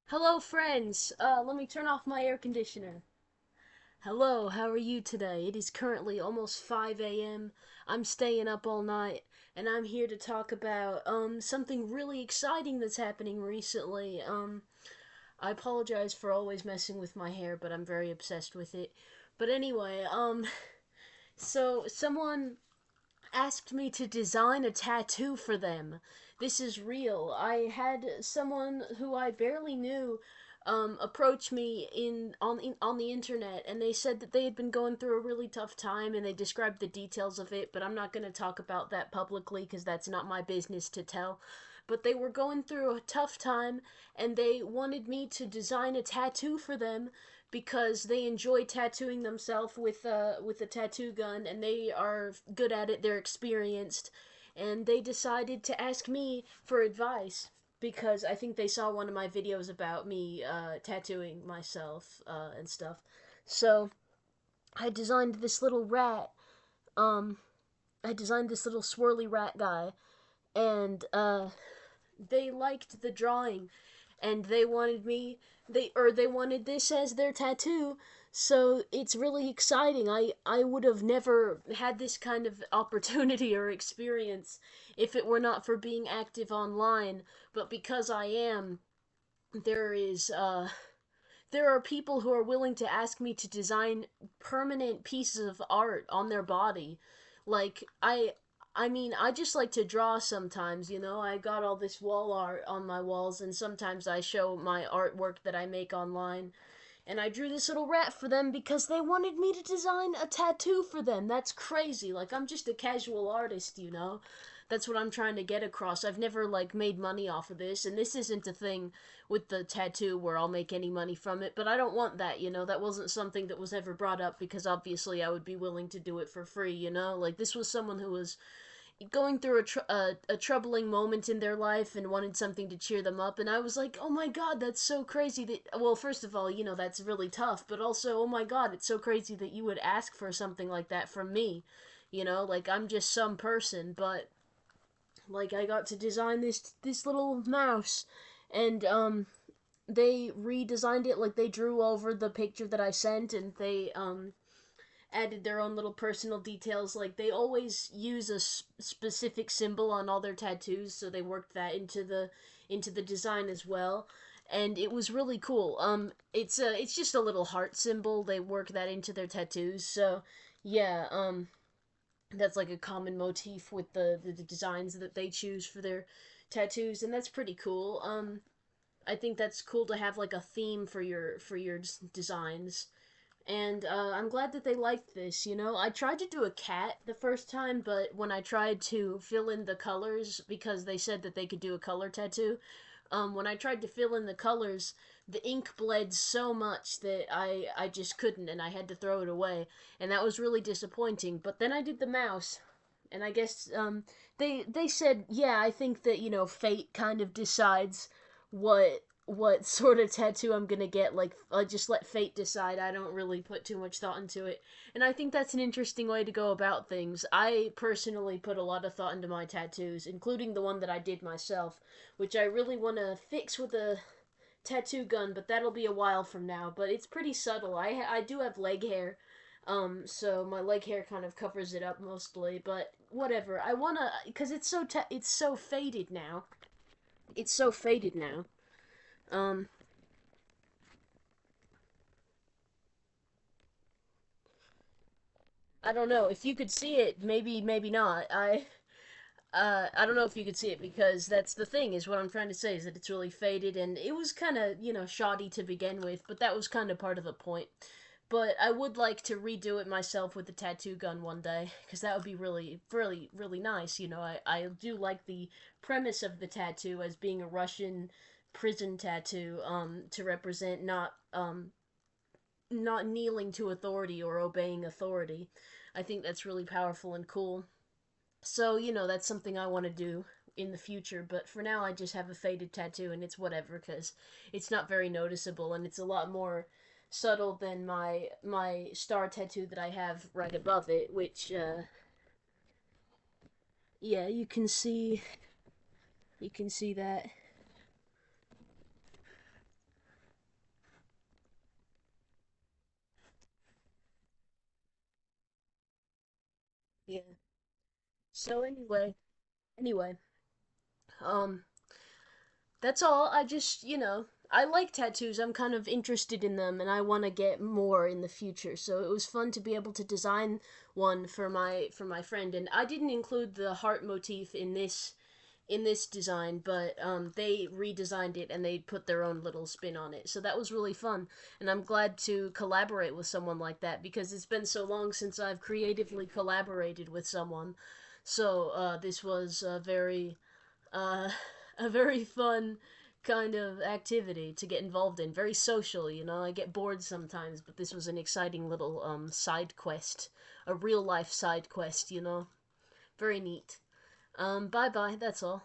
Hello, friends. Let me turn off my air conditioner. Hello, how are you today? It is currently almost 5 a.m. I'm staying up all night, and I'm here to talk about something really exciting that's happening recently. I apologize for always messing with my hair, but I'm very obsessed with it. But anyway, so someone asked me to design a tattoo for them. This is real. I had someone who I barely knew approach me on the internet, and they said that they had been going through a really tough time, and they described the details of it. But I'm not going to talk about that publicly because that's not my business to tell. But they were going through a tough time, and they wanted me to design a tattoo for them because they enjoy tattooing themselves with a tattoo gun, and they are good at it. They're experienced, and they decided to ask me for advice because I think they saw one of my videos about me tattooing myself and stuff. So I designed this little rat. Um, I designed this little swirly rat guy, and they liked the drawing, and they wanted this as their tattoo. So it's really exciting. I would have never had this kind of opportunity or experience if it were not for being active online. But because I am, there is there are people who are willing to ask me to design permanent pieces of art on their body. Like I mean, I just like to draw sometimes, you know. I got all this wall art on my walls, and sometimes I show my artwork that I make online. And I drew this little rat for them because they wanted me to design a tattoo for them. That's crazy. Like, I'm just a casual artist, you know? That's what I'm trying to get across. I've never, like, made money off of this, and this isn't a thing with the tattoo where I'll make any money from it, but I don't want that, you know? That wasn't something that was ever brought up because obviously I would be willing to do it for free, you know? Like, this was someone who was going through a troubling moment in their life and wanted something to cheer them up, and I was like, oh my god, that's so crazy that, well, first of all, you know, that's really tough, but also, oh my god, it's so crazy that you would ask for something like that from me, you know, like, I'm just some person. But like, I got to design this little mouse, and they redesigned it. Like, they drew over the picture that I sent, and they added their own little personal details. Like, they always use a specific symbol on all their tattoos, so they worked that into the design as well. And it was really cool. It's just a little heart symbol. They work that into their tattoos. So yeah, that's like a common motif with the designs that they choose for their tattoos, and that's pretty cool. I think that's cool to have like a theme for your designs, and I'm glad that they liked this. You know, I tried to do a cat the first time, but when I tried to fill in the colors, because they said that they could do a color tattoo, when I tried to fill in the colors, the ink bled so much that I just couldn't, and I had to throw it away, and that was really disappointing. But then I did the mouse, and I guess they said, yeah, I think that, you know, fate kind of decides what sort of tattoo I'm gonna get. Like, I just let fate decide. I don't really put too much thought into it, and I think that's an interesting way to go about things. I personally put a lot of thought into my tattoos, including the one that I did myself, which I really want to fix with a tattoo gun, but that'll be a while from now. But it's pretty subtle. I do have leg hair, so my leg hair kind of covers it up mostly. But whatever. I wanna, cause it's so faded now. It's so faded now. Um, I don't know if you could see it. Maybe not. I don't know if you could see it because that's the thing. Is what I'm trying to say is that it's really faded, and it was kind of, you know, shoddy to begin with. But that was kind of part of the point. But I would like to redo it myself with the tattoo gun one day, because that would be really nice. You know, I do like the premise of the tattoo as being a Russian prison tattoo, to represent not kneeling to authority or obeying authority. I think that's really powerful and cool. So, you know, that's something I want to do in the future, but for now I just have a faded tattoo, and it's whatever cuz it's not very noticeable, and it's a lot more subtle than my star tattoo that I have right above it, which yeah, you can see that. Yeah. So anyway, um, that's all. I just, I like tattoos. I'm kind of interested in them and I want to get more in the future. So it was fun to be able to design one for my friend, and I didn't include the heart motif in this design, but they redesigned it and they put their own little spin on it. So that was really fun, and I'm glad to collaborate with someone like that because it's been so long since I've creatively collaborated with someone. So this was uh, a very fun kind of activity to get involved in. Very social, I get bored sometimes, but this was an exciting little side quest, a real life side quest. Very neat. Bye bye. That's all.